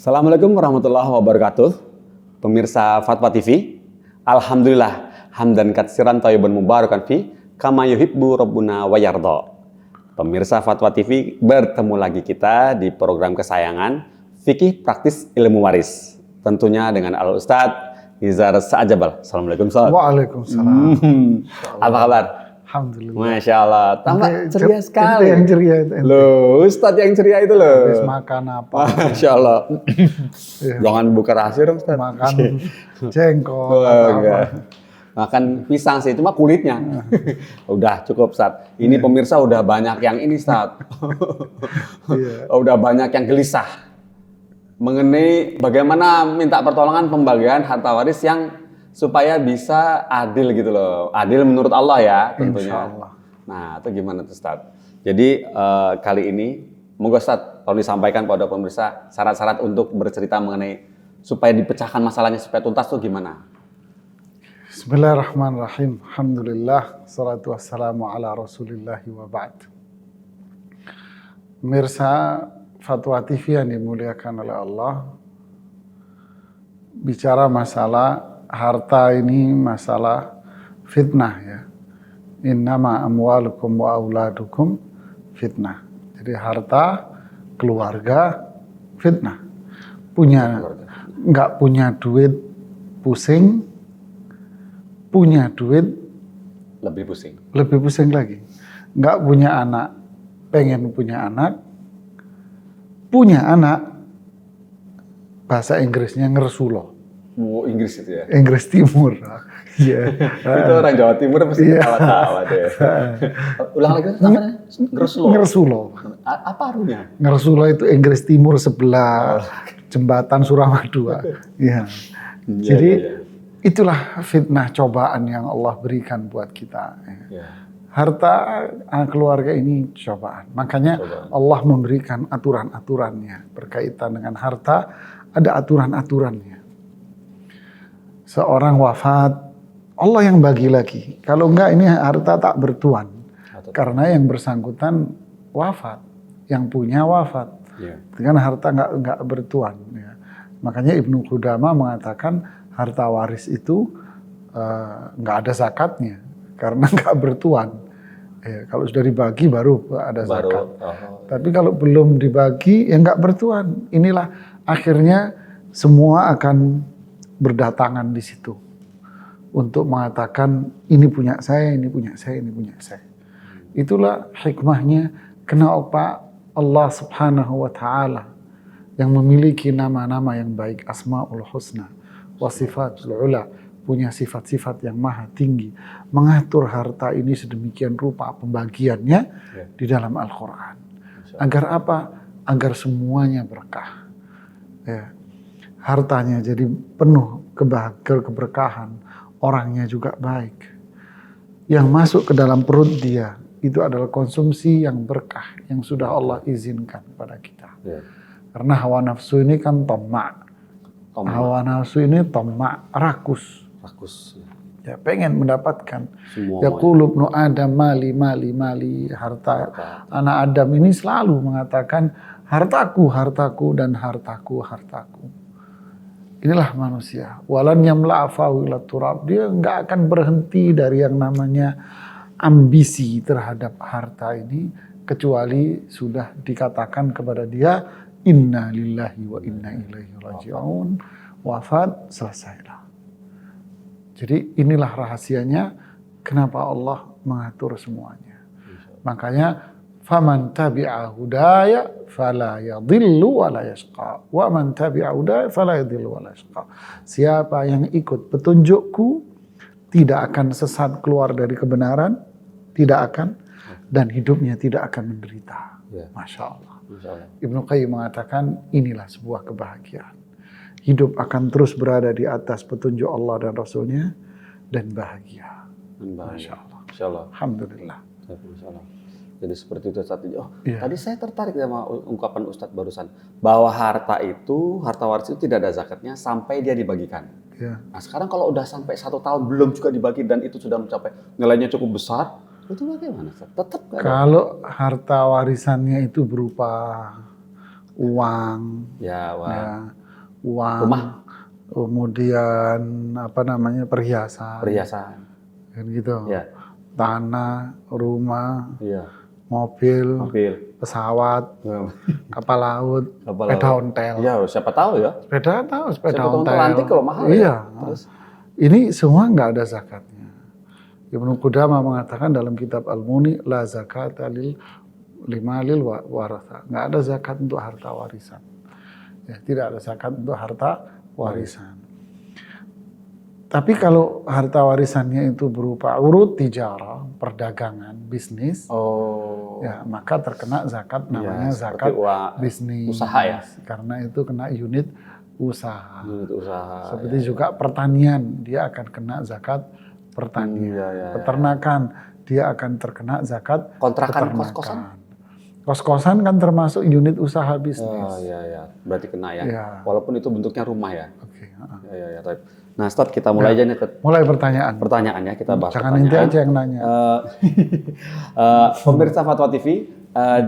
Assalamualaikum warahmatullahi wabarakatuh. Pemirsa Fatwa TV, alhamdulillah hamdan katsiran thayyiban mubarakan fi kama yuhibbu rabbuna wa yardha. Pemirsa Fatwa TV, bertemu lagi kita di program kesayangan Fikih Praktis Ilmu Waris. Tentunya dengan Al Ustadz Nizar Sa'ajabal. Assalamualaikum Ustaz. Waalaikumsalam. Apa kabar? Alhamdulillah. Masya Allah, tambah ceria sekali. Yang ceria itu. Loh, Ustadz yang ceria itu loh. Habis makan apa? Masya Allah. Jangan buka rahasia dong Ustadz. Makan jengkol. Makan pisang sih, cuma kulitnya. Udah cukup Ustadz. Ini pemirsa udah banyak yang ini Ustadz. Udah banyak yang gelisah mengenai bagaimana minta pertolongan pembagian harta waris yang supaya bisa adil gitu loh. Adil menurut Allah ya tentunya. Nah itu gimana tuh Ustadz? Jadi kali ini moga Ustadz tolong disampaikan pada pemirsa syarat-syarat untuk bercerita mengenai supaya dipecahkan masalahnya supaya tuntas tuh gimana? Bismillahirrahmanirrahim. Alhamdulillah. Salatu wassalamu ala rasulillahi wa ba'd. Pemirsa Fatwa TV yang dimuliakan oleh Allah, bicara masalah harta ini masalah fitnah ya. Innama amwalukum wa auladukum fitnah. Jadi harta, keluarga, fitnah. Nggak punya duit pusing, punya duit lebih pusing lagi. Nggak punya anak, pengen punya anak, punya anak, bahasa Inggrisnya ngersulo. Oh, Inggris itu ya? Inggris Timur. Iya. Itu orang Jawa Timur pasti ketawa-tawa deh. Ulang lagi, namanya ngersulo. Ngersulo. Apa artinya? Ngersulo itu Inggris Timur sebelah jembatan Suramadu. Iya. Jadi itulah fitnah cobaan yang Allah berikan buat kita. Harta keluarga ini cobaan. Makanya Allah memberikan aturan-aturannya berkaitan dengan harta, ada aturan-aturannya. Seorang wafat, Allah yang bagi lagi. Kalau enggak ini harta tak bertuan. Karena yang bersangkutan wafat, yang punya wafat. Dengan harta enggak bertuan. Ya. Makanya Ibnu Qudamah mengatakan harta waris itu enggak ada zakatnya. Karena enggak bertuan. Ya, kalau sudah dibagi baru ada zakat. Tapi kalau belum dibagi ya enggak bertuan. Inilah akhirnya semua akan berdatangan di situ untuk mengatakan ini punya saya, ini punya saya, ini punya saya. Itulah hikmahnya kenapa Allah Subhanahu wa taala yang memiliki nama-nama yang baik, Asmaul Husna wa Sifatul Ula, punya sifat-sifat yang maha tinggi, mengatur harta ini sedemikian rupa pembagiannya di dalam Al-Qur'an. Agar apa? Agar semuanya berkah. Ya. Hartanya jadi penuh keberkahan, orangnya juga baik. Yang masuk ke dalam perut dia itu adalah konsumsi yang berkah yang sudah Allah izinkan kepada kita. Karena hawa nafsu ini kan tamak. Hawa nafsu ini tamak, rakus. Ya, pengen mendapatkan. Yaqulu ibnu Adam mali, harta. Anak Adam ini selalu mengatakan hartaku dan hartaku. Inilah manusia. Walan yamla afahu ila turab. Dia nggak akan berhenti dari yang namanya ambisi terhadap harta ini kecuali sudah dikatakan kepada dia inna lillahi wa inna ilaihi raji'un. Wafat, selesailah. Jadi inilah rahasianya kenapa Allah mengatur semuanya. Makanya faman tabi'a hudaya fala yadhillu wa la yashqa wa man tabi'a hudaya fala yadhillu wa la yashqa. Siapa yang ikut petunjukku tidak akan sesat keluar dari kebenaran, tidak akan, dan hidupnya tidak akan menderita. Masya Allah. Ibnu Qayyim mengatakan inilah sebuah kebahagiaan. Hidup akan terus berada di atas petunjuk Allah dan Rasulnya dan bahagia. Masya Allah. Masya Allah. Alhamdulillah. Jadi seperti itu Ustadz. Tadi saya tertarik sama ungkapan Ustadz barusan bahwa harta waris itu tidak ada zakatnya sampai dia dibagikan. Nah sekarang kalau udah sampai 1 tahun belum juga dibagi dan itu sudah mencapai nilainya cukup besar, itu bagaimana Ustadz? Tetap kalau harta warisannya itu berupa uang, Ya, wah. ya, uang, Rumah. kemudian perhiasan, kan gitu, Ya. tanah, rumah, Iya. mobil, Mobil. pesawat, kapal laut, Kapal sepeda laut. ontel. Iya, siapa tahu ya. Sepeda Sepeda ontel ontel. antik kalau mahal ya. Iya. Terus? Ini semua nggak ada zakatnya. Ibnu Qudamah mengatakan dalam kitab Al-Muni, la zakat lil waratha. Nggak ada zakat untuk harta warisan. Ya, tidak ada zakat untuk harta warisan. Tapi kalau harta warisannya itu berupa urut tijarah, perdagangan, bisnis, ya maka terkena zakat namanya zakat bisnis. Usaha ya? Karena itu kena unit usaha. Unit usaha. Seperti juga pertanian, dia akan kena zakat pertanian. Peternakan, dia akan terkena zakat kontrakan peternakan. kos-kosan? Kos-kosan kan termasuk unit usaha bisnis. Iya. Berarti kena ya. Ya. Walaupun itu bentuknya rumah ya. Oke. Ya. Nah, Ustadz, kita mulai aja nih. Mulai pertanyaan. Pertanyaannya kita bahas. Jangan nanti aja yang nanya. Pemirsa Fatwa TV,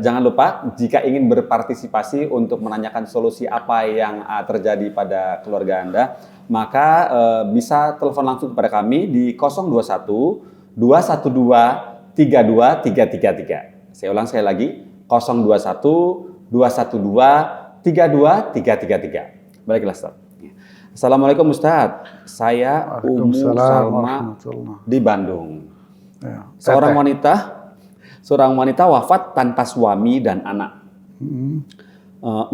jangan lupa jika ingin berpartisipasi untuk menanyakan solusi apa yang terjadi pada keluarga Anda, maka bisa telepon langsung kepada kami di 021 212 32333. Saya ulang sekali lagi, 021 212 32333. Baiklah, Ustaz. Assalamualaikum Ustaz, saya Ummu Salma di Bandung. Ya, Seorang wanita wafat tanpa suami dan anak.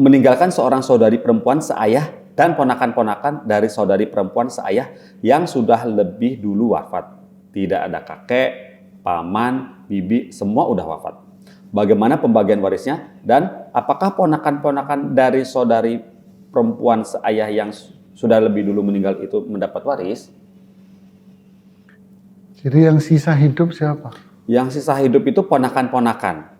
Meninggalkan seorang saudari perempuan seayah dan ponakan-ponakan dari saudari perempuan seayah yang sudah lebih dulu wafat. Tidak ada kakek, paman, bibi, semua udah wafat. Bagaimana pembagian warisnya dan apakah ponakan-ponakan dari saudari perempuan seayah yang sudah lebih dulu meninggal itu mendapat waris? Jadi yang sisa hidup siapa? Yang sisa hidup itu ponakan-ponakan.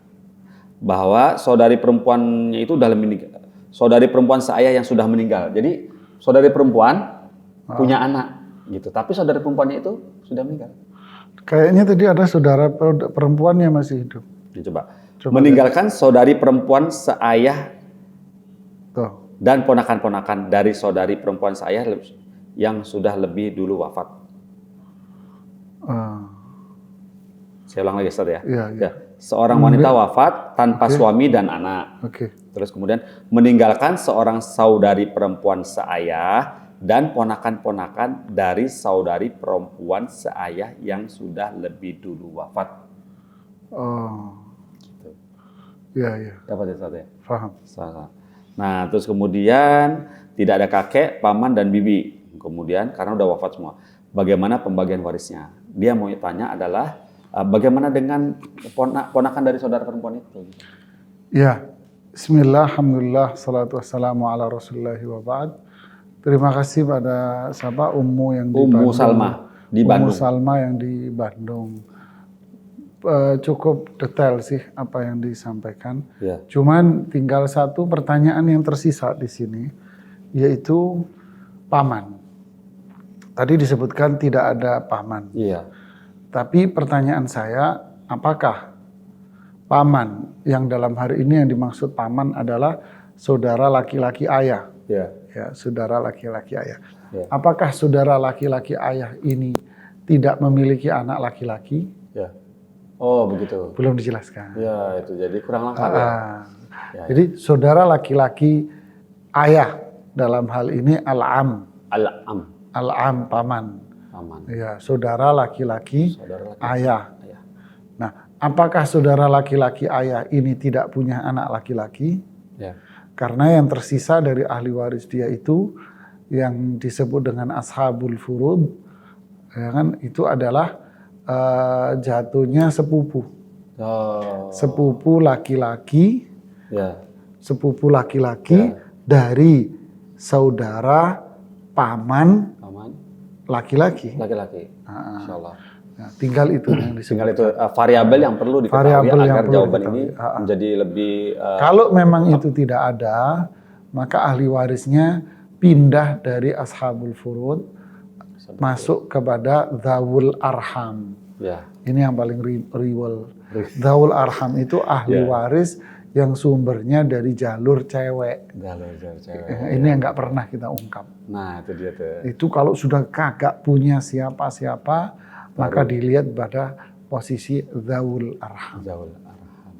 Bahwa saudari perempuannya itu udah meninggal. Saudari perempuan seayah yang sudah meninggal. Jadi saudari perempuan punya anak gitu. Tapi saudari perempuannya itu sudah meninggal. Kayaknya tadi ada saudara perempuan yang masih hidup. Coba meninggalkan saudari perempuan seayah dan ponakan-ponakan dari saudari perempuan saya yang sudah lebih dulu wafat. Saya ulang lagi, Ustaz ya. Iya. Seorang wanita wafat tanpa suami dan anak. Terus kemudian meninggalkan seorang saudari perempuan seayah dan ponakan-ponakan dari saudari perempuan seayah yang sudah lebih dulu wafat. Gitu. Iya. Dapat ya, Ustaz ya? Paham. Nah, terus kemudian tidak ada kakek, paman, dan bibi. Kemudian karena udah wafat semua. Bagaimana pembagian warisnya? Dia mau tanya adalah bagaimana dengan ponakan dari saudara perempuan itu? Ya, bismillah, alhamdulillah, salatu wassalamu ala rasulillahi wa ba'd. Terima kasih pada sahabat Ummu yang di Bandung. Ummu Salma yang di Bandung. Cukup detail sih apa yang disampaikan. Ya. Cuman tinggal satu pertanyaan yang tersisa di sini, yaitu paman. Tadi disebutkan tidak ada paman. Iya. Tapi pertanyaan saya, apakah paman yang dalam hari ini yang dimaksud paman adalah saudara laki-laki ayah? Ya, saudara laki-laki ayah. Ya. Apakah saudara laki-laki ayah ini tidak memiliki anak laki-laki? Ya. Oh, begitu. Belum dijelaskan. Ya, itu jadi kurang lengkap ya. Jadi saudara laki-laki ayah dalam hal ini al-am. Al-am paman. Ya, saudara laki-laki ayah. Nah, apakah saudara laki-laki ayah ini tidak punya anak laki-laki? Ya. Karena yang tersisa dari ahli waris dia itu yang disebut dengan ashabul furud, ya kan, itu adalah jatuhnya sepupu. Sepupu laki-laki. Ya. Sepupu laki-laki dari saudara paman laki-laki. Insya Allah. Nah, tinggal itu yang disebut. Tinggal itu variabel yang perlu diketahui agar jawaban ini menjadi lebih. Kalau memang itu tidak ada, maka ahli warisnya pindah dari ashabul furud masuk kepada dzawul arham. Ya. Ini yang paling riwel. Dzawul arham itu ahli waris yang sumbernya dari jalur cewek. Jalur cewek. Ini yang nggak pernah kita ungkap. Nah, itu dia tuh. Itu kalau sudah kagak punya siapa-siapa, maka dilihat pada posisi zaul arham. Zaul arham.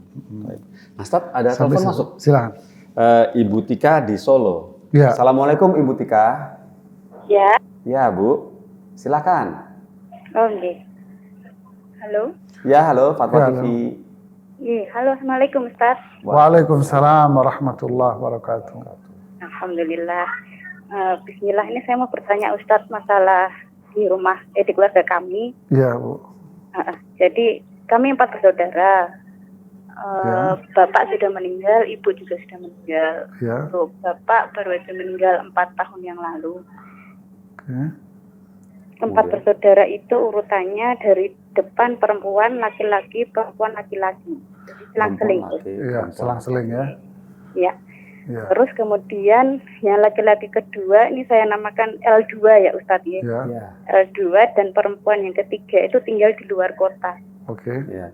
Nah, Ustaz, ada telepon masuk. Silakan. Ibu Tika di Solo. Ya. Assalamualaikum Ibu Tika. Ya. Ya, Bu. Silakan. Oh, nggih. Halo. Ya, halo Fatwa Ya, TV. Iya, halo, assalamualaikum Ustaz. Waalaikumsalam warahmatullahi wabarakatuh. Alhamdulillah. Bismillah, ini saya mau bertanya Ustaz masalah di rumah, di keluarga kami. Ya, Bu. Jadi kami 4 bersaudara. Ya. Bapak sudah meninggal, ibu juga sudah meninggal. Ya. Untuk bapak baru aja meninggal 4 tahun yang lalu. Oke. 4 bersaudara itu urutannya dari depan perempuan, laki-laki, perempuan, laki-laki. Jadi selang-seling. Iya, selang-seling ya. Ya. Ya. Terus kemudian yang laki-laki kedua ini saya namakan L2 ya Ustadz ya. Ya. L2 dan perempuan yang ketiga itu tinggal di luar kota. Oke. Ya.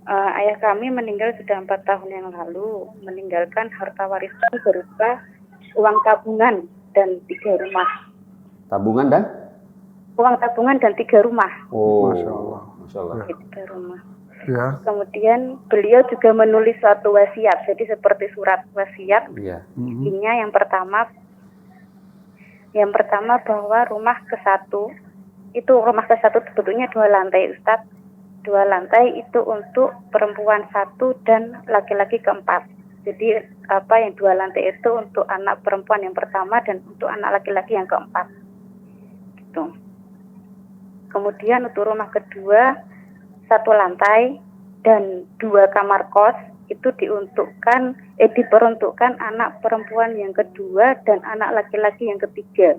Ayah kami meninggal sudah 4 tahun yang lalu, meninggalkan harta warisan berupa uang tabungan dan 3 rumah. Tabungan dan? Uang tabungan dan 3 rumah. Oh, Masya Allah. Masya Allah. 3 rumah. Ya. Kemudian beliau juga menulis suatu wasiat, jadi seperti surat wasiat. Iya. Isinya yang pertama bahwa rumah ke-1 itu sebetulnya 2 lantai Ustadz. 2 lantai itu untuk perempuan 1 dan laki-laki ke-4. Jadi yang 2 lantai itu untuk anak perempuan yang pertama dan untuk anak laki-laki yang ke-4. Gitu. Kemudian untuk rumah kedua 1 lantai dan 2 kamar kos itu diperuntukkan anak perempuan yang kedua dan anak laki-laki yang ketiga.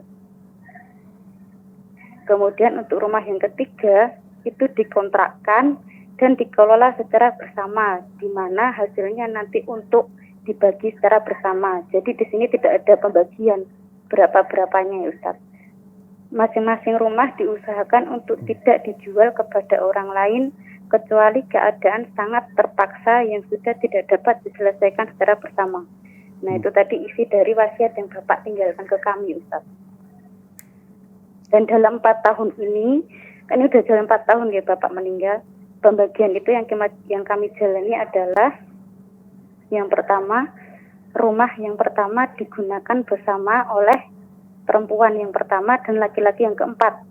Kemudian untuk rumah yang ketiga itu dikontrakkan dan dikelola secara bersama, di mana hasilnya nanti untuk dibagi secara bersama. Jadi di sini tidak ada pembagian berapa-berapanya ya Ustaz. Masing-masing rumah diusahakan untuk tidak dijual kepada orang lain kecuali keadaan sangat terpaksa yang sudah tidak dapat diselesaikan secara bersama. Nah itu tadi isi dari wasiat yang Bapak tinggalkan ke kami Ustaz. Dan dalam 4 tahun ini, kan ini udah jalan 4 tahun ya Bapak meninggal, pembagian itu yang kami jalani adalah yang pertama, rumah yang pertama digunakan bersama oleh perempuan yang pertama dan laki-laki yang keempat,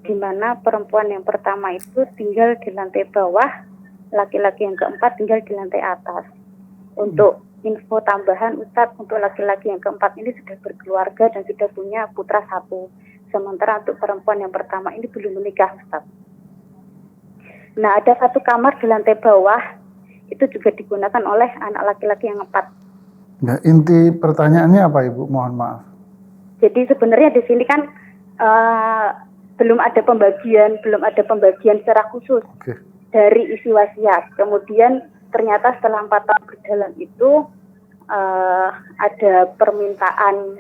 di mana perempuan yang pertama itu tinggal di lantai bawah, laki-laki yang keempat tinggal di lantai atas. Untuk info tambahan Ustadz, untuk laki-laki yang keempat ini sudah berkeluarga dan sudah punya putra 1. Sementara untuk perempuan yang pertama ini belum menikah Ustadz. Nah ada 1 kamar di lantai bawah, itu juga digunakan oleh anak laki-laki yang 4. Nah, inti pertanyaannya apa Ibu? Mohon maaf. Jadi sebenarnya di sini kan belum ada pembagian secara khusus dari isi wasiat. Kemudian ternyata setelah 4 tahun berjalan itu ada permintaan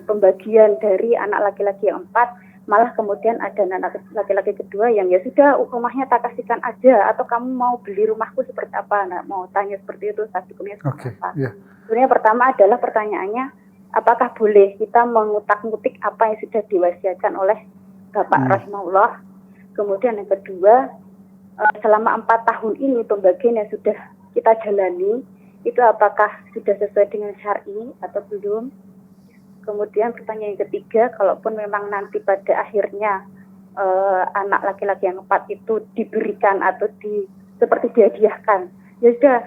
pembagian dari anak laki-laki yang 4, malah kemudian ada anak laki-laki kedua yang ya sudah rumahnya tak kasihkan aja, atau kamu mau beli rumahku seperti apa? Nah, mau tanya seperti itu, hukumnya seperti apa? Yeah. Sebenarnya pertama adalah pertanyaannya, apakah boleh kita mengutak-ngutik apa yang sudah diwasiatkan oleh Bapak rahimahullah? Kemudian yang kedua, selama 4 tahun ini pembagian yang sudah kita jalani itu apakah sudah sesuai dengan syar'i atau belum? Kemudian pertanyaan yang ketiga, kalaupun memang nanti pada akhirnya anak laki-laki yang 4 itu diberikan atau seperti dihadiahkan, ya sudah,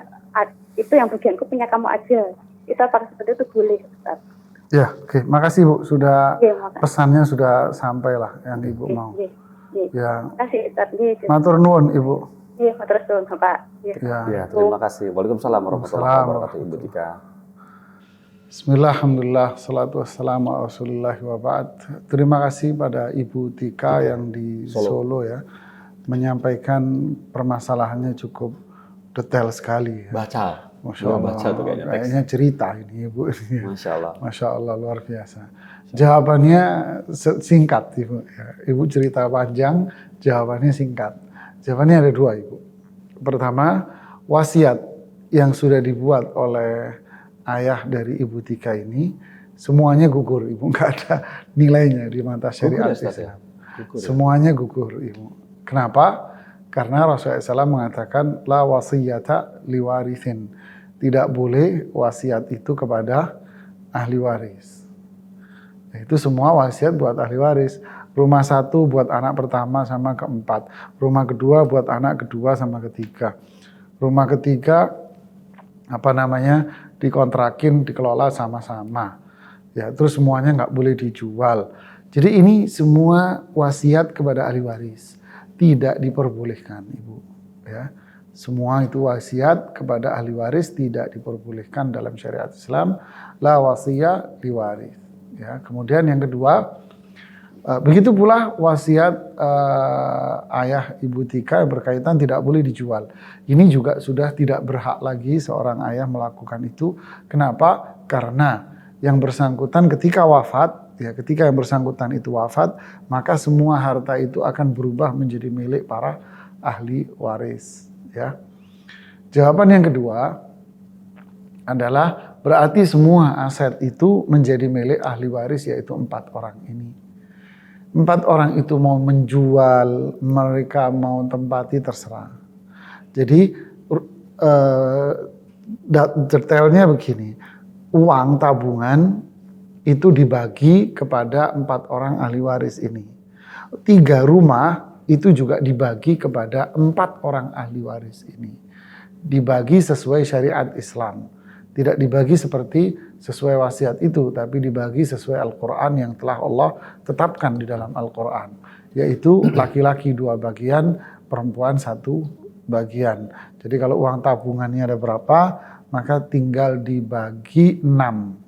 itu yang bagianku punya kamu aja. Itu apakah seperti itu boleh, Ustaz? Ya, oke. Makasih Bu, sudah makasih. Pesannya sudah sampai lah yang Ibu mau. Ya. Makasih Ustaz. Matur nuwun Ibu. Iya, matur nuwun Bapak. Ya, terima kasih. Waalaikumsalam warahmatullahi wabarakatuh Ibu Tika. Bismillah, alhamdulillah, salatu wassalamu ala rasulillah wa ba'd. Terima kasih pada Ibu Tika yang di Solo ya, menyampaikan permasalahannya cukup detail sekali. Baca. Masya Allah, baca tuh kayaknya cerita ini Ibu. Masya Allah. Masya Allah, luar biasa. Jawabannya singkat Ibu. Ibu cerita panjang, jawabannya singkat. Jawabannya ada 2 Ibu. Pertama, wasiat yang sudah dibuat oleh ayah dari Ibu Tika ini semuanya gugur, Ibu. Nggak ada nilainya di mata syariat Islam. Semuanya gugur, Ibu. Kenapa? Karena Rasulullah SAW mengatakan la wasiyata liwarithin. Tidak boleh wasiat itu kepada ahli waris. Itu semua wasiat buat ahli waris. Rumah satu buat anak pertama sama keempat. Rumah kedua buat anak kedua sama ketiga. Rumah ketiga dikontrakin, dikelola sama-sama. Ya, terus semuanya nggak boleh dijual. Jadi ini semua wasiat kepada ahli waris. Tidak diperbolehkan, Ibu. Ya. Semua itu wasiat kepada ahli waris tidak diperbolehkan dalam syariat Islam. La wasiyah liwaris. Ya. Kemudian yang kedua, begitu pula wasiat ayah Ibu Tika yang berkaitan tidak boleh dijual. Ini juga sudah tidak berhak lagi seorang ayah melakukan itu. Kenapa? Karena yang bersangkutan ketika yang bersangkutan itu wafat, maka semua harta itu akan berubah menjadi milik para ahli waris. Ya. Jawaban yang kedua adalah berarti semua aset itu menjadi milik ahli waris, yaitu 4 orang ini. 4 orang itu mau menjual, mereka mau tempati, terserah. Jadi detailnya begini, uang tabungan itu dibagi kepada 4 orang ahli waris ini. 3 rumah itu juga dibagi kepada 4 orang ahli waris ini. Dibagi sesuai syariat Islam. Tidak dibagi seperti sesuai wasiat itu, tapi dibagi sesuai Al-Quran yang telah Allah tetapkan di dalam Al-Quran. Yaitu laki-laki 2 bagian, perempuan 1 bagian. Jadi kalau uang tabungannya ada berapa, maka tinggal dibagi 6.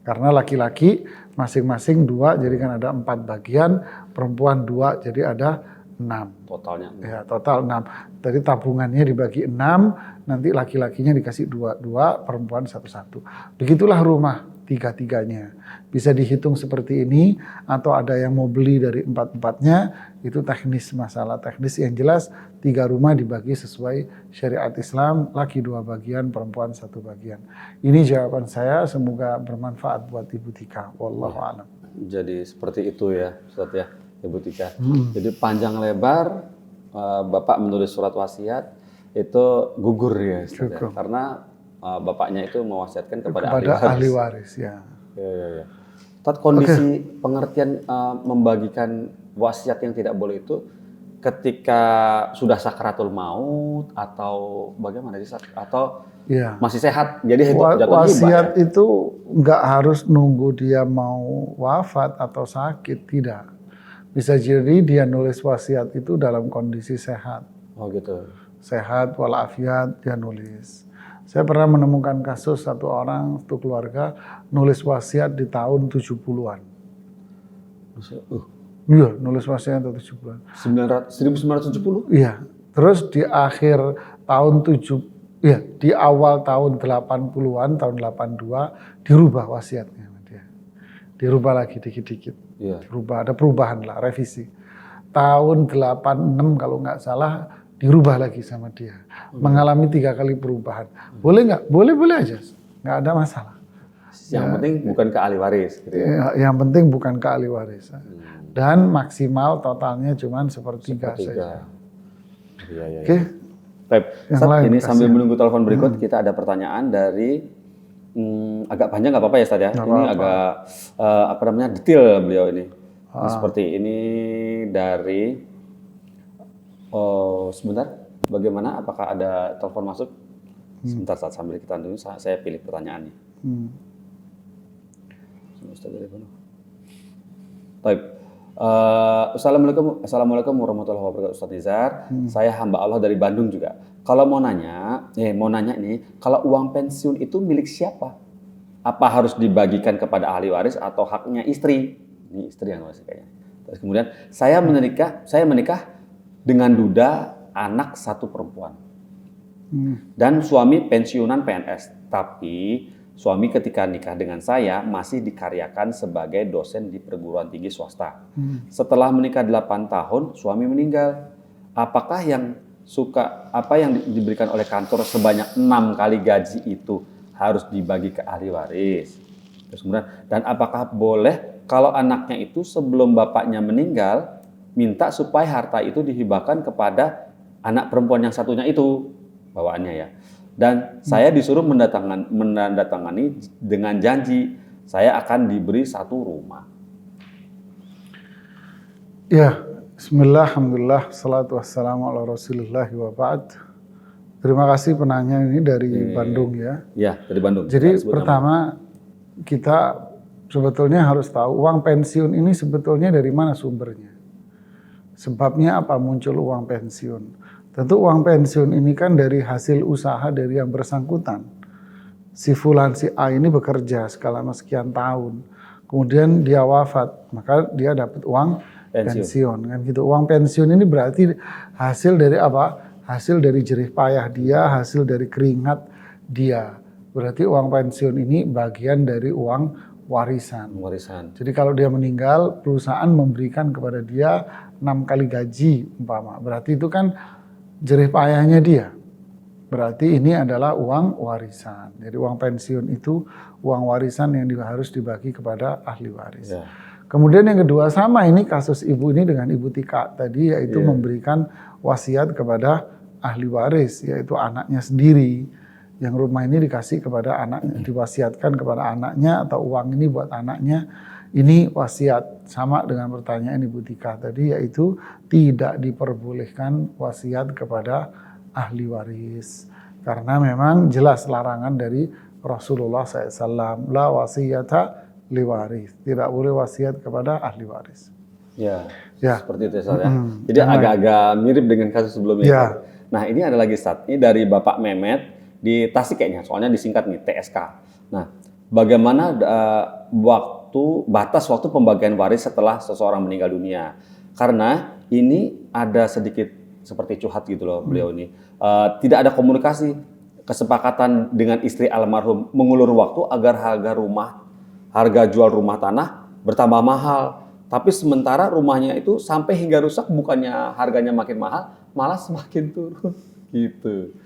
Karena laki-laki masing-masing 2, jadi kan ada 4 bagian, perempuan 2, jadi ada 6. Totalnya. Ya, total 6. Jadi tabungannya dibagi 6, nanti laki-lakinya dikasih 2, perempuan 1. Begitulah rumah 3-3-nya. Bisa dihitung seperti ini, atau ada yang mau beli dari 4-4-nya, itu teknis, masalah teknis. Yang jelas 3 rumah dibagi sesuai syariat Islam, laki 2 bagian, perempuan 1 bagian. Ini jawaban saya, semoga bermanfaat buat Ibu Tika. Wallahu a'lam. Jadi seperti itu ya, Ustaz ya, Ibu Tika. Jadi panjang lebar Bapak menulis surat wasiat itu gugur ya, Ustaz ya. Karena bapaknya itu mewasiatkan kepada ahli waris. Ya. Ya. Kondisi pengertian membagikan wasiat yang tidak boleh itu ketika sudah sakratul maut atau bagaimana sih? Atau masih sehat? Jadi wasiat itu nggak harus nunggu dia mau wafat atau sakit, tidak. Bisa jadi dia nulis wasiat itu dalam kondisi sehat. Oh gitu. Sehat walafiat dia nulis. Saya pernah menemukan kasus satu keluarga nulis wasiat di tahun 70-an. Iya, nulis wasiat tahun 70-an. 1970? Iya. Terus di akhir tahun di awal tahun 80-an, tahun 82 dirubah wasiatnya dia. Dirubah lagi dikit-dikit. Iya. Dirubah, ada perubahan lah, revisi. Tahun 86 kalau nggak salah dirubah lagi sama dia. Mengalami 3 kali perubahan. Boleh nggak? Boleh aja. Nggak ada masalah. Yang penting bukan ke ahli waris. Gitu ya? Yang penting bukan ke ahli waris. Dan maksimal totalnya cuma sepertiga saja. Iya. Oke. Baik. Ini sambil menunggu telepon berikut, kita ada pertanyaan dari agak panjang nggak apa-apa ya Ustaz ya. Ini agak detail beliau ini. Seperti ini dari sebentar, bagaimana? Apakah ada telepon masuk? Sebentar saat sambil kita tunggu, saya pilih pertanyaannya. Baik. Assalamualaikum warahmatullahi wabarakatuh, Ustaz Nizar. Saya hamba Allah dari Bandung juga. Kalau mau nanya nih, kalau uang pensiun itu milik siapa? Apa harus dibagikan kepada ahli waris atau haknya istri? Ini istri yang masih kayaknya. Terus kemudian saya menikah dengan duda anak 1 perempuan. Dan suami pensiunan PNS. Tapi suami ketika nikah dengan saya masih dikaryakan sebagai dosen di perguruan tinggi swasta. Setelah menikah 8 tahun, suami meninggal. Apakah yang suka apa yang diberikan oleh kantor sebanyak 6 kali gaji itu harus dibagi ke ahli waris? Terus kemudian, dan apakah boleh kalau anaknya itu sebelum bapaknya meninggal minta supaya harta itu dihibahkan kepada anak perempuan yang satunya itu bawaannya ya. Dan saya disuruh menandatangani dengan janji saya akan diberi 1 rumah. Ya, bismillah, alhamdulillah, salatu wassalamu ala rasulillah wa ba'd. Terima kasih penanya ini dari Bandung ya. Ya, dari Bandung. Jadi pertama kita sebetulnya harus tahu uang pensiun ini sebetulnya dari mana sumbernya. Sebabnya apa muncul uang pensiun? Tentu uang pensiun ini kan dari hasil usaha dari yang bersangkutan. Si fulan si A ini bekerja selama sekian tahun. Kemudian dia wafat, maka dia dapat uang pensiun kan gitu. Uang pensiun ini berarti hasil dari apa? Hasil dari jerih payah dia, hasil dari keringat dia. Berarti uang pensiun ini bagian dari uang warisan. Jadi kalau dia meninggal, perusahaan memberikan kepada dia 6 kali gaji umpama. Berarti itu kan jerih payahnya dia. Berarti ini adalah uang warisan. Jadi uang pensiun itu uang warisan yang harus dibagi kepada ahli waris. Yeah. Kemudian yang kedua sama ini kasus ibu ini dengan Ibu Tika tadi yaitu memberikan wasiat kepada ahli waris yaitu anaknya sendiri. Yang rumah ini dikasih kepada anaknya, diwasiatkan kepada anaknya atau uang ini buat anaknya. Ini wasiat sama dengan pertanyaan Ibu Tika tadi yaitu tidak diperbolehkan wasiat kepada ahli waris. Karena memang jelas larangan dari Rasulullah SAW. La wasiyata liwaris. Tidak boleh wasiat kepada ahli waris. Ya. Seperti itu ya. Jadi agak-agak mirip dengan kasus sebelumnya. Ya. Nah ini ada lagi Ustaz. Ini dari Bapak Mehmet di Tasik kayaknya. Soalnya disingkat nih TSK. Nah bagaimana batas waktu pembagian waris setelah seseorang meninggal dunia? Karena ini ada sedikit seperti curhat gitu loh beliau ini. Tidak ada komunikasi, kesepakatan dengan istri almarhum mengulur waktu agar harga jual rumah tanah bertambah mahal. Tapi sementara rumahnya itu sampai hingga rusak bukannya harganya makin mahal, malah semakin turun gitu.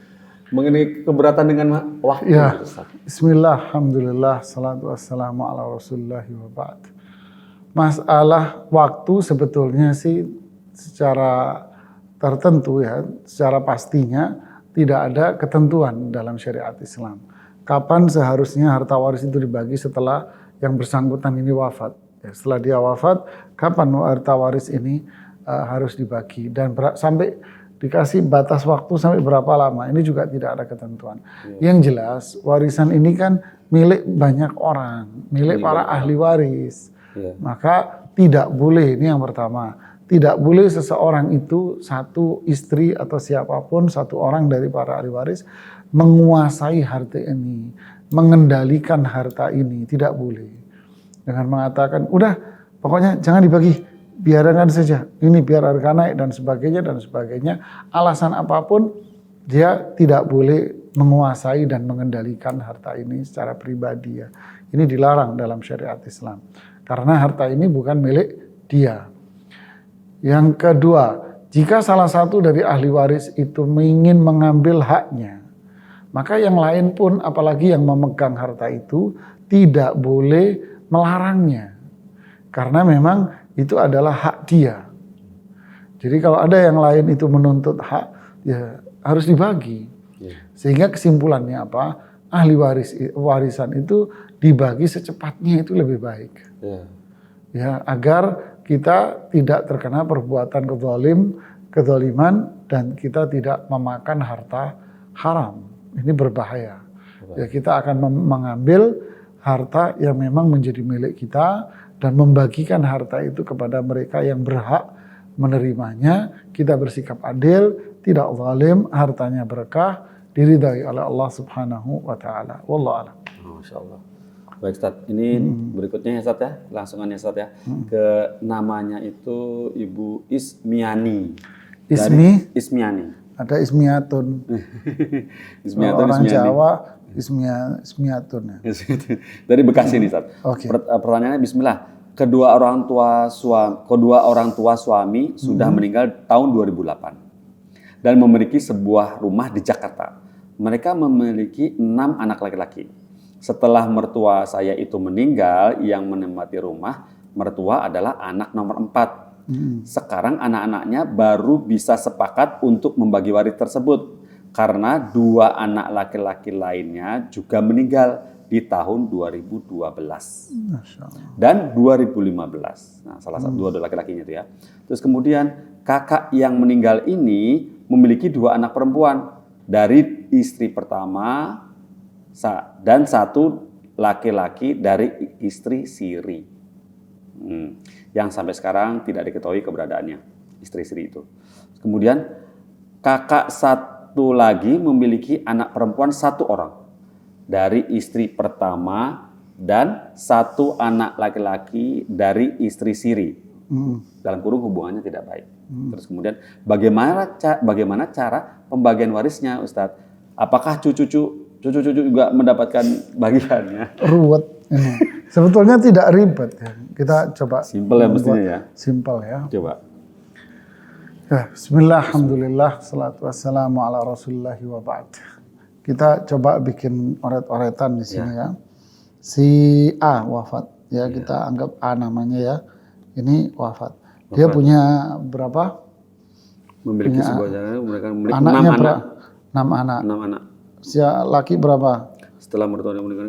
Mengenai keberatan dengan waktu. Ya, bismillah, alhamdulillah, salatu wassalamu ala rasulullah wa ba'd. Masalah waktu sebetulnya sih secara tertentu ya, secara pastinya tidak ada ketentuan dalam syariat Islam. Kapan seharusnya harta waris itu dibagi setelah yang bersangkutan ini wafat. Ya, setelah dia wafat, kapan harta waris ini harus dibagi dan sampai dikasih batas waktu sampai berapa lama. Ini juga tidak ada ketentuan. Yang jelas warisan ini kan milik banyak orang, milik para ahli waris. Maka tidak boleh, ini yang pertama, tidak boleh seseorang itu, satu istri atau siapapun, satu orang dari para ahli waris menguasai harta ini, mengendalikan harta ini, tidak boleh. Dengan mengatakan, udah pokoknya jangan dibagi, biarkan saja, ini biar harga naik dan sebagainya. Alasan apapun, dia tidak boleh menguasai dan mengendalikan harta ini secara pribadi ya. Ini dilarang dalam syariat Islam. Karena harta ini bukan milik dia. Yang kedua, jika salah satu dari ahli waris itu ingin mengambil haknya, maka yang lain pun apalagi yang memegang harta itu tidak boleh melarangnya. Karena memang itu adalah hak dia. Jadi kalau ada yang lain itu menuntut hak, ya harus dibagi. Sehingga kesimpulannya apa? Ahli warisan itu dibagi secepatnya itu lebih baik. Ya, agar kita tidak terkena perbuatan kezaliman dan kita tidak memakan harta haram. Ini berbahaya. Ya, kita akan mengambil harta yang memang menjadi milik kita dan membagikan harta itu kepada mereka yang berhak menerimanya. Kita bersikap adil, tidak zalim, hartanya berkah, diridai oleh Allah Subhanahu wa taala. Wallahu a'lam. Masyaallah. Baik Ustaz, ini berikutnya ya Ustaz ya, langsungannya Ustaz ya. Ke namanya itu Ibu Ismiani. Ismiani. Ada Ismiatun. Ismiatun, orang Jawa Ismiatun ya. Dari Bekasi nih Ustaz. Okay. Pertanyaannya bismillah. Kedua orang tua suami sudah meninggal tahun 2008. dan memiliki sebuah rumah di Jakarta. Mereka memiliki 6 anak laki-laki. Setelah mertua saya itu meninggal, yang menempati rumah mertua adalah anak nomor 4. Sekarang anak-anaknya baru bisa sepakat untuk membagi waris tersebut karena 2 anak laki-laki lainnya juga meninggal di tahun 2012 dan 2015. Nah, salah satu 2 laki-lakinya itu ya. Terus kemudian kakak yang meninggal ini memiliki 2 anak perempuan dari istri pertama dan 1 laki-laki dari istri siri. Yang sampai sekarang tidak diketahui keberadaannya, istri siri itu. Kemudian kakak 1 lagi memiliki anak perempuan 1 orang dari istri pertama dan 1 anak laki-laki dari istri siri. Dalam kurung hubungannya tidak baik. Terus kemudian bagaimana cara pembagian warisnya, Ustadz? Apakah cucu-cucu juga mendapatkan bagiannya? Ruwet ini. Sebetulnya tidak ribet ya. Kita coba Simpel ya mestinya ya. Simpel ya. Coba. Ya, bismillah, alhamdulillah, salatu wassalamu ala rasulillahi wa ba'd. Kita coba bikin oret-oretan di sini ya. Si A wafat ya, kita anggap A namanya ya. Ini wafat. Dia punya berapa? Memiliki sebuah jalan, mereka memiliki Anaknya 6 anak. 6 anak. 6 anak. Si laki berapa? Setelah mertua meninggal,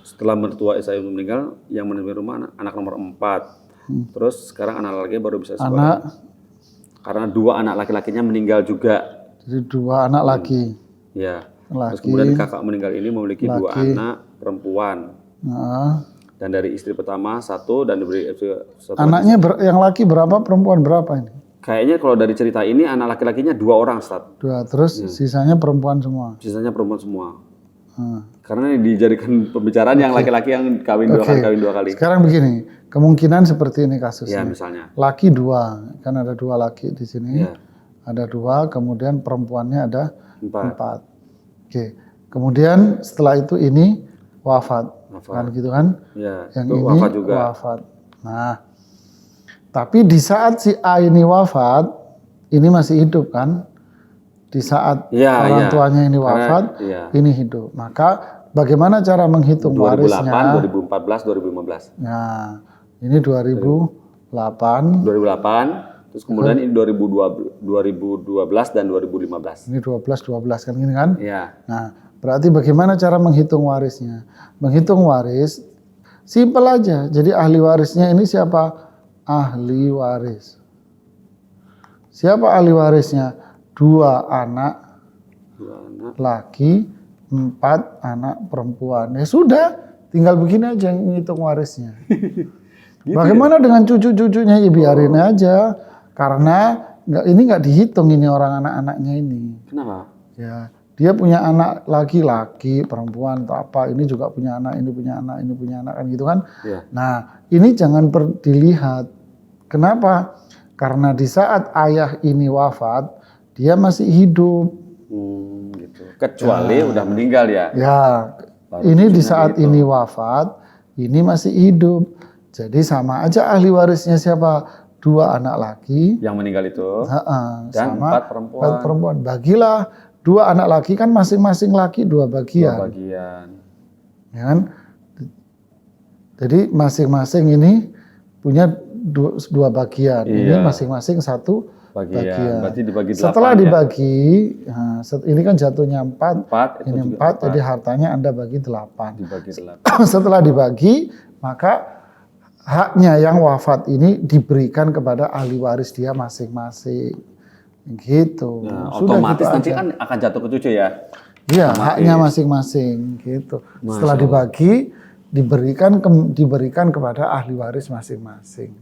setelah mertua saya meninggal, yang menemui rumah anak nomor 4. Terus sekarang anak laki baru bisa sekolah. Karena 2 anak laki-lakinya meninggal juga. Jadi 2 anak laki. Ya. Laki, terus kemudian kakak meninggal ini memiliki 2 anak perempuan. Dan dari istri pertama 1 dan dari istri satu. Anaknya yang laki berapa, perempuan berapa ini? Kayaknya kalau dari cerita ini anak laki-lakinya 2 orang, Ustaz. 2, terus sisanya perempuan semua. Sisanya perempuan semua. Karena ini dijadikan pembicaraan yang laki-laki yang kawin 2 kali, kawin 2 kali. Sekarang begini, kemungkinan seperti ini kasusnya. Ya, misalnya. Laki 2, kan ada 2 laki di sini. Ya. Ada 2, kemudian perempuannya ada 4. Oke. Kemudian setelah itu ini wafat. Kan gitu kan? Ya, yang itu ini wafat juga. Wafat. Nah, tapi di saat si A ini wafat, ini masih hidup kan? Di saat orang tuanya ini wafat, ini hidup. Maka bagaimana cara menghitung 2008, warisnya? 2014, 2015. Nah, ini 2008. 2008, terus kemudian ini 2012 dan 2015. Ini 12 kan gini kan? Iya. Nah, berarti bagaimana cara menghitung warisnya? Menghitung waris, simpel aja. Jadi ahli warisnya ini siapa? Ahli waris. Siapa ahli warisnya? 2 anak laki, 4 anak perempuan. Ya sudah, tinggal begini aja ngitung warisnya. Bagaimana dengan cucu-cucunya? Ya biarin aja. Karena ini nggak dihitung ini orang anak-anaknya ini. Kenapa? Ya, dia punya anak laki-laki, perempuan atau apa. Ini juga punya anak, ini punya anak, ini punya anak kan gitu kan. Ya. Nah, ini jangan dilihat. Kenapa? Karena di saat ayah ini wafat, dia masih hidup. Gitu. Kecuali udah meninggal ya. Ya, ini di saat ini wafat, ini masih hidup. Jadi sama aja ahli warisnya siapa? 2 anak laki. Yang meninggal itu. Dan sama 4 perempuan. 4 perempuan. Bagilah 2 anak laki kan masing-masing laki 2 bagian. 2 bagian. Ya kan? Jadi masing-masing ini punya 2 bagian. Ini masing-masing 1 bagian. Berarti dibagi 8. Setelah dibagi, nah, ini kan jatuhnya 4, ini 4, 4, jadi hartanya Anda bagi 8. Dibagi 8. Setelah dibagi, maka haknya yang wafat ini diberikan kepada ahli waris dia masing-masing. Gitu. Nah, Sudah otomatis gitu nanti aja. kan akan jatuh ke cucu ya. Iya, haknya masing-masing gitu. Setelah dibagi, diberikan kepada ahli waris masing-masing.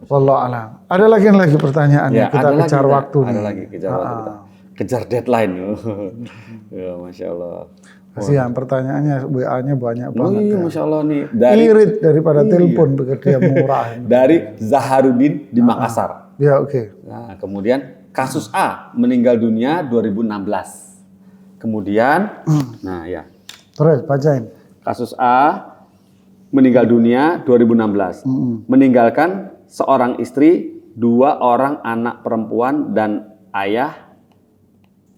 Wallahu a'lam. Ada lagi pertanyaan ya, kita kejar waktu nih. Ada lagi kejar waktu kita. Kejar deadline. Ya, Masya Allah. Kasihan pertanyaannya, WA-nya banyak banget. Iya, ya. Masya Allah nih. Irit daripada telepon bekerja murah. Dari Zaharudin di Makassar. Ya, oke. Nah, kemudian kasus A meninggal dunia 2016. Kemudian, nah ya. Terus bacain. Kasus A meninggal dunia 2016. Meninggalkan seorang istri 2 orang anak perempuan dan ayah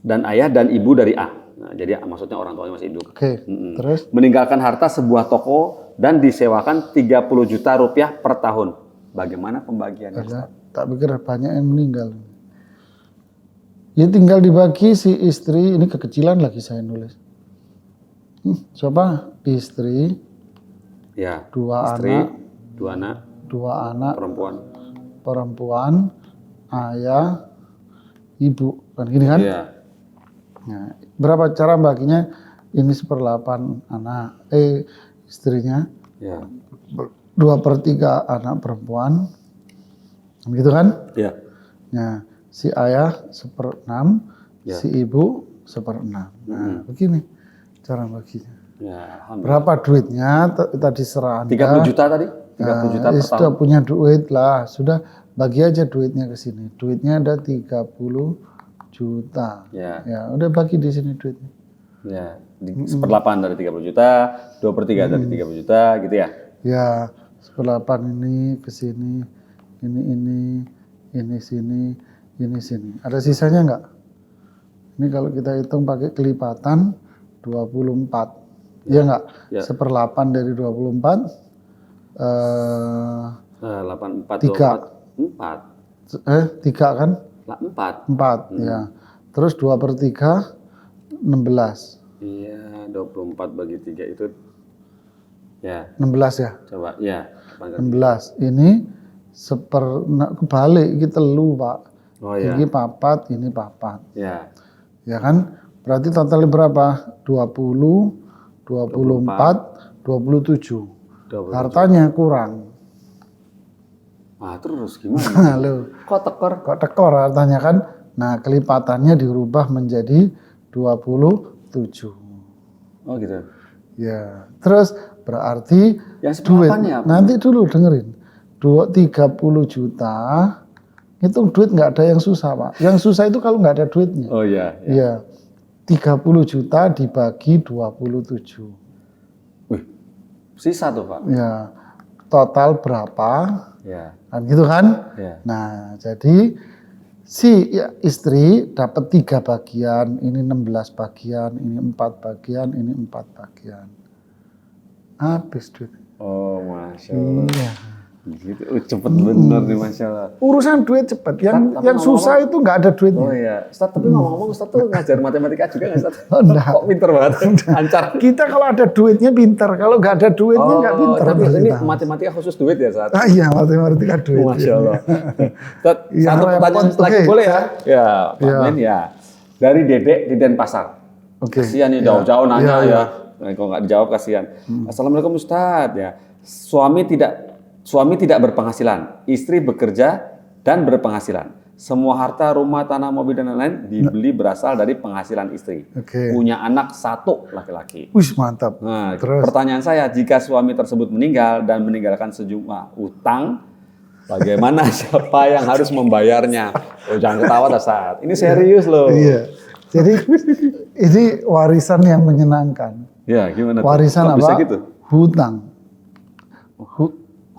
dan ibu dari A. Nah, jadi maksudnya orang tuanya masih hidup. Oke. Terus Meninggalkan harta sebuah toko dan disewakan 30 juta rupiah per tahun. Bagaimana pembagiannya? Ustaz? tak pikir banyak yang meninggal. Ya tinggal dibagi si istri, ini kekecilan lagi saya nulis. Coba istri, Ya. 2 Istri, anak, 2 anak perempuan, ayah, ibu, kan gini kan? Iya. Nah, berapa cara baginya? Ini 1/8 anak, istrinya, Ya. 2/3 anak perempuan, gitu kan? Ya. Nah, si ayah 1/6, Ya. si ibu 1/6. Nah, begini cara baginya. Ya, alhamdulillah. Berapa duitnya? Tadi serah Anda. 30 juta tadi? 30 juta per Sudah tahun. punya duit lah, sudah bagi aja duitnya ke sini. Duitnya ada 30 juta. Ya. Ya, udah bagi di sini duitnya. Ya, 1/8 dari 30 juta, 2/3 dari 30 juta gitu ya. Ya, 1/8 ini ke sini, ini sini, ini sini. Ada sisanya enggak? Ini kalau kita hitung pakai kelipatan 24. Iya enggak? Ya. 1/8 dari 24 8 4 Tiga. 4. 3 kan? 4. 4 ya. Terus 2/3 16. Iya, 24 bagi 3 itu ya, 16 ya. coba ya. 16. Ini kebalik iki telu, Pak. Oh ya. Ini papat, ini papat. Ya. Ya kan? Berarti totalnya berapa? 20, 24, 27. 27. Hartanya kurang. Wah, terus gimana? Loh, Kok tekor? kok tekor hartanya kan? Nah, kelipatannya dirubah menjadi 27. Oh gitu. Ya, terus berarti Yang duit. sepelapannya apa? Nanti dulu dengerin. 30 juta, hitung duit nggak ada yang susah, Pak. Yang susah itu kalau nggak ada duitnya. Oh iya. Iya. 30 juta dibagi 27. Wih, sisa tuh Pak. Ya, total berapa? Ya. Kan gitu kan? Ya. Nah, jadi si istri dapat 3 bagian, ini 16 bagian, ini 4 bagian, ini 4 bagian. Habis duit. Oh, Masya Allah. Iya. Gitu. Cepet bener nih Masya Allah. Urusan duit cepat. Tapi Yang susah itu nggak ada duitnya. Oh iya. Ustaz, tapi ngomong-ngomong Ustaz tuh ngajar matematika juga nggak Ustaz? Oh, enggak. Kok pinter banget? Lancar. Kita kalau ada duitnya pintar, kalau nggak ada duitnya nggak pintar. Tapi ini kita. matematika khusus duit ya Ustaz? Ah iya, matematika duit. Masya Allah. Ustaz, Ya, satu pertanyaan repot. lagi Oke. boleh ya? Ya, Pak Ya. Men ya. Dari Dedek di Denpasar. Oke. Kasihan nih Ya. jauh-jauh nanya Ya, ya. Nah, kalau nggak dijawab kasihan. Assalamualaikum Ustadz ya. Suami tidak berpenghasilan, istri bekerja dan berpenghasilan. Semua harta, rumah, tanah, mobil dan lain-lain dibeli berasal dari penghasilan istri. Oke. Punya anak 1 laki-laki. Wih, mantap. Nah, Terus? pertanyaan saya, jika suami tersebut meninggal dan meninggalkan sejumlah utang, bagaimana siapa yang harus membayarnya? Oh, jangan ketawa Ustaz. Ini serius loh. Iya. Jadi ini warisan yang menyenangkan. Ya, gimana tuh? Warisan Kok apa? bisa gitu? Hutang.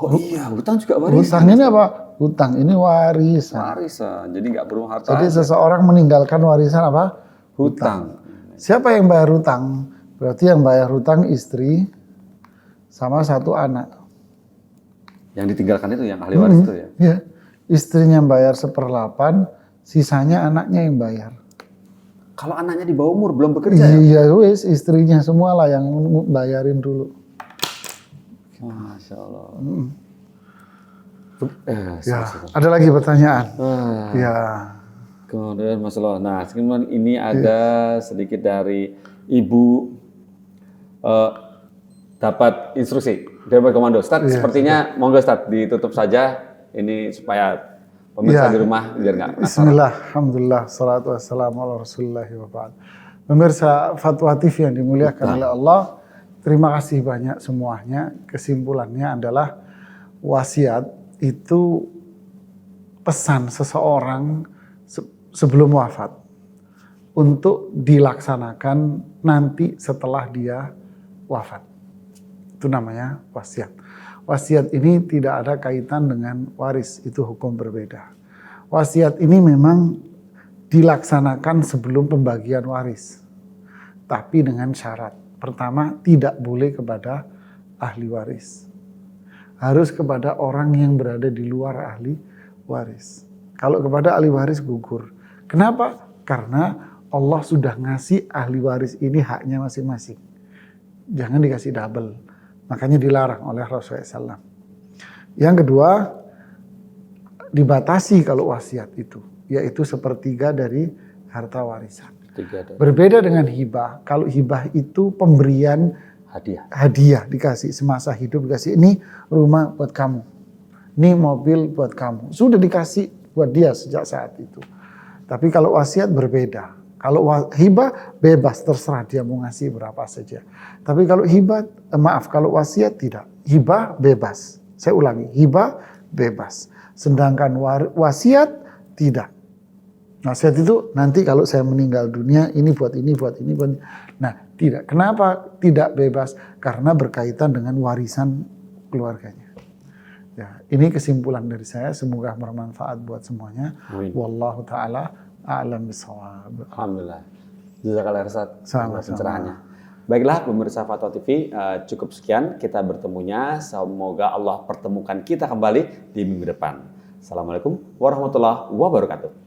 Oh iya, hutang juga warisan. Hutang ini apa? Hutang ini warisan. Warisan, jadi nggak perlu harta. Jadi seseorang meninggalkan warisan apa? Hutang. Siapa yang bayar hutang? Berarti yang bayar hutang istri sama 1 anak. Yang ditinggalkan itu yang ahli waris itu ya. Ya. Istrinya bayar 1/8, sisanya anaknya yang bayar. Kalau anaknya di bawah umur belum bekerja ya? Iya wis, istrinya semua lah yang bayarin dulu. Masya Allah. Ya, ada lagi pertanyaan? Ya. Kemudian masalah. Nah, kemudian ini ada sedikit dari Ibu dapat instruksi dari komando. Ustaz, sepertinya monggo Ustaz ditutup saja ini supaya pemirsa di rumah biar nggak penasaran. Bismillah, alhamdulillah, salatu wassalamu ala rasulillah wa ba'd. Pemirsa Fatwa TV yang dimuliakan oleh Allah, terima kasih banyak semuanya. Kesimpulannya adalah wasiat itu pesan seseorang sebelum wafat untuk dilaksanakan nanti setelah dia wafat. Itu namanya wasiat. Wasiat ini tidak ada kaitan dengan waris, itu hukum berbeda. Wasiat ini memang dilaksanakan sebelum pembagian waris, tapi dengan syarat. Pertama, tidak boleh kepada ahli waris. Harus kepada orang yang berada di luar ahli waris. Kalau kepada ahli waris gugur. Kenapa? Karena Allah sudah ngasih ahli waris ini haknya masing-masing. Jangan dikasih double. Makanya dilarang oleh Rasulullah SAW. Yang kedua, dibatasi kalau wasiat itu, yaitu 1/3 dari harta warisan. Berbeda dengan hibah. Kalau hibah itu pemberian hadiah dikasih semasa hidup, dikasih ini rumah buat kamu, ini mobil buat kamu, sudah dikasih buat dia sejak saat itu. Tapi kalau wasiat berbeda. Kalau hibah bebas, terserah dia mau ngasih berapa saja. Tapi kalau kalau wasiat tidak. Hibah bebas. Saya ulangi, hibah bebas. Sedangkan wasiat tidak. Wasiat itu nanti kalau saya meninggal dunia ini buat ini, buat ini, buat ini. Nah, tidak. Kenapa tidak bebas? Karena berkaitan dengan warisan keluarganya. Ya, ini kesimpulan dari saya. Semoga bermanfaat buat semuanya. Wallahu ta'ala a'lam bishawab. Alhamdulillah. Jazakallah Ustaz pencerahannya. Baiklah pemirsa Fatwa TV, cukup sekian kita bertemunya. Semoga Allah pertemukan kita kembali di minggu depan. Assalamualaikum warahmatullahi wabarakatuh.